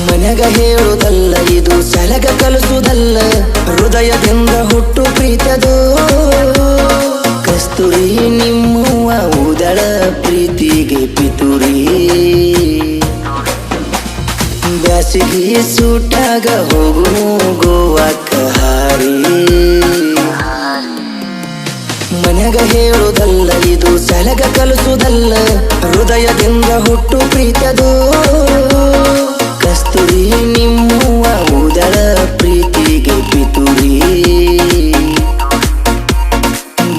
ಮನೆಗ ಹೇಳುವುದಲ್ಲ, ಇದು ಸಲಗ ಕಲಿಸುವುದಲ್ಲ, ಹೃದಯದಿಂದ ಹುಟ್ಟು ಪ್ರೀತಿಯದು. ಕಸ್ತೂರಿ ನಿಮ್ಮುವ ಉದಳ ಪ್ರೀತಿಗೆ ಪಿತೂರಿ. ಬ್ಯಾಸಿಗೆ ಸೂಟಾಗ ಹೋಗುನು ಗೋವಾಕ್ಕ ಹಾರಿ. ಮನೆಗ ಹೇಳುವುದಲ್ಲ, ಇದು ಸಲಗ ಕಲಿಸುವುದಲ್ಲ, ಹೃದಯದಿಂದ ಹುಟ್ಟು ಪ್ರೀತಿಯದು. ಕಸ್ತೂರಿ ನಿಮ್ಮುವ ಉದಳ ಪ್ರೀತಿಗೆ ಪಿತೂರಿ.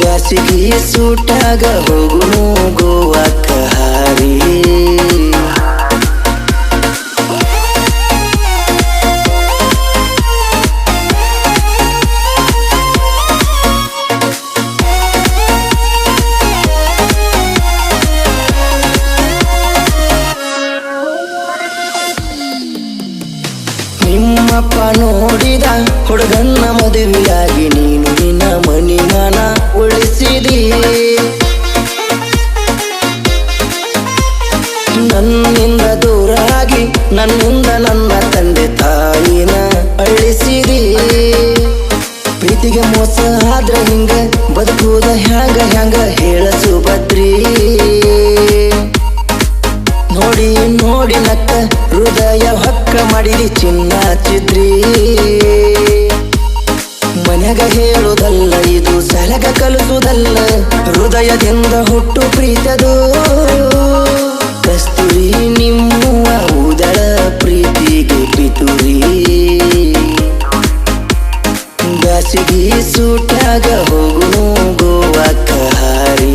ಬ್ಯಾಸಿಗೆ ಸೂಟಾಗ ಹೋಗುನು ಗೋವಾಕ್ಕ ಹಾರಿ. ನಿಮ್ಮಪ್ಪ ನೋಡಿದ ಹುಡುಗನ್ನ ಮದುವೆಯಾಗಿ ನೀನು ನಿನ್ನ ಮನಿಮಾನ ಉಳಿಸಿದಿ. ನನ್ನಿಂದ ದೂರಾಗಿ ನನ್ನಿಂದ ನನ್ನ ತಂದೆ ತಾಯಿನ ಅಳಿಸಿದಿ. ಪ್ರೀತಿಗೆ ಮೋಸ ಆದ್ರ ಹಿಂಗ ಬದುಕುವುದ ಹ್ಯಾಂಗ ಹ್ಯಾಂಗ ಹೇಳ ಸುಭದ್ರಿ. ನೋಡಿ ನೋಡಿ ನಕ್ಕ ಹೃದಯ ಹಕ್ಕ ಮಾಡಿದಿ ಚಿನ್ನ ಚಿದ್ರಿ. ಮನೆಗ ಹೇಳುವುದಲ್ಲ, ಇದು ಸಲಗ ಕಲಿಸುವುದಲ್ಲ, ಹೃದಯದಿಂದ ಹುಟ್ಟು ಪ್ರೀತಿಯದು. ಕಸ್ತೂರಿ ನಿಮ್ಮುವ ಉದಳ ಪ್ರೀತಿಗೆ ಪಿತೂರಿ. ಬ್ಯಾಸಿಗೆ ಸೂಟಾಗ ಹೋಗುನು ಗೋವಾಕ್ಕ ಹಾರಿ.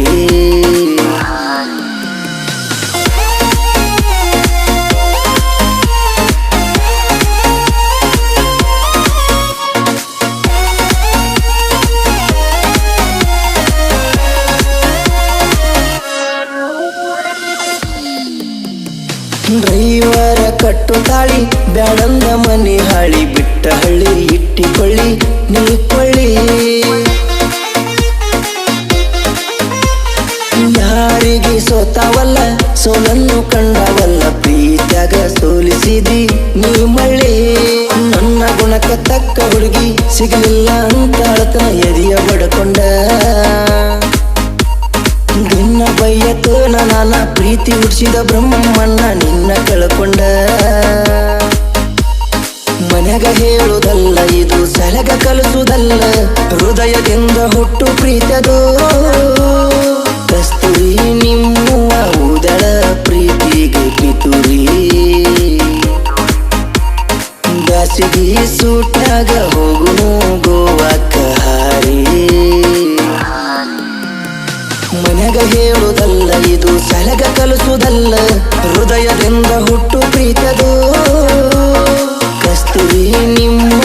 ಡ್ರೈವರ ಕಟ್ಟು ತಾಳಿ ಬ್ಯಾಡಂದ ಮನೆ ಹಾಳಿ. ಬಿಟ್ಟ ಹಳ್ಳಿ ಇಟ್ಟಿಕೊಳ್ಳಿ ನೀ ಕೊಳ್ಳಿ. ಯಾರಿಗೆ ಸೋತಾವಲ್ಲ ಸೋಲನ್ನು ಕಂಡವಲ್ಲ, ಪ್ರೀತ್ಯಾಗ ಸೋಲಿಸಿದಿ ನೀ ಮಳ್ಳಿ. ನನ್ನ ಗುಣಕ್ಕ ತಕ್ಕ ಹುಡುಗಿ ಸಿಗಲಿಲ್ಲ ಅಂತ ಅಳತನ ಎದೆಯ ಬಡ್ಕೊಂಡ. ನಿನ್ನ ಬಯ್ಯತ್ತು ನಾನ ಪ್ರೀತಿ ಹುಡ್ಸಿದ ಬ್ರಹ್ಮಣ್ಣ ನಿನ್ನ ಕಳ್ಕೊಂಡ. ಮನೆಗ ಹೇಳುವುದಲ್ಲ, ಇದು ಸಲಗ ಕಲಿಸುವುದಲ್ಲ, ಹೃದಯದಿಂದ ಹುಟ್ಟು ಪ್ರೀತಿಯದು. ಕಸ್ತೂರಿ ನಿಮ್ಮುವ ಉದಳ ಪ್ರೀತಿಗೆ ಪಿತೂರಿ. ಬ್ಯಾಸಿಗೆ ಸೂಟಾಗ ಹೋಗುನು ಗೋವಾಕ್ಕ ಹಾರಿ. ಮನೆಗ ಹೇಳುವುದಲ್ಲ, ಇದು ಸಲಗ ಕಲಿಸುವುದಲ್ಲ, ಹೃದಯದಿಂದ ಹುಟ್ಟು ಪ್ರೀತಿಯದು. ಕಸ್ತೂರಿ ನಿಮ್ಮ